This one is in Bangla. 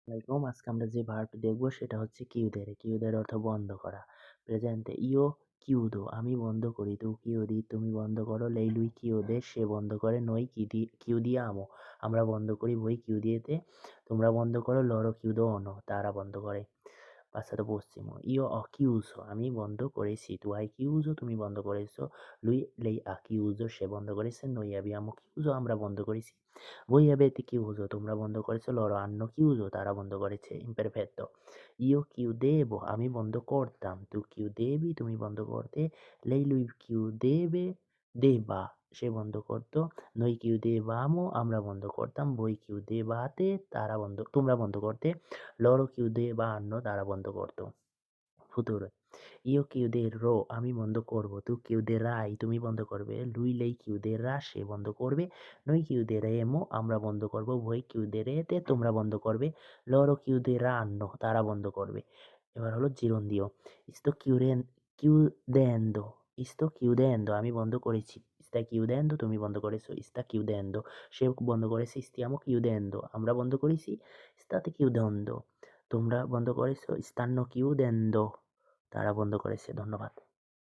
আসসালামু আলাইকুম। আজকে আমরা যে ভার্বটি দেখবো সেটা হচ্ছে chiudere। chiudere অর্থ বন্ধ করা। প্রেজেন্টে io chiudo আমি বন্ধ করি, tu chiudi তুমি বন্ধ করো, lei lui chiude সে বন্ধ করে, noi chiudiamo আমরা বন্ধ করি, voi chiudete তোমরা বন্ধ করো, loro chiudono তারা বন্ধ করে। Passato prossimo io ho chiuso আমি বন্ধ করেছি, tu hai chiuso তুমি বন্ধ করেছো, lei ha chiuso সে বন্ধ করেছে, noi abbiamo chiuso আমরা বন্ধ করেছি, voi avete chiuso তোমরা বন্ধ করেছো, loro hanno chiuso তারা বন্ধ করেছে। Imperfetto io chiudevo আমি বন্ধ করতাম, tu chiudevi তুমি বন্ধ করতে, lei lui chiudeva সে বন্ধ করতো, noi chiudevamo আমরা বন্ধ করতাম, voi chiudevate তোমরা বন্ধ করতে, loro chiudevano তারা বন্ধ করতো। Futuro io chiuderò আমি বন্ধ করব, tu chiuderai তুমি বন্ধ করবে, lui lei chiuderà সে বন্ধ করবে, noi chiuderemo আমরা বন্ধ করব, voi chiuderete তোমরা বন্ধ করবে, loro chiuderanno তারা বন্ধ করবে। এবার হলো gerundio chiudendo sto chiudendo আমি বন্ধ করেছি, stai chiudendo তুমি বন্ধ করেছো, sta chiudendo সে বন্ধ করেছে, stiamo chiudendo আমরা বন্ধ করেছি, state chiudendo তোমরা বন্ধ করেছো, stanno chiudendo তারা বন্ধ করেছে। ধন্যবাদ।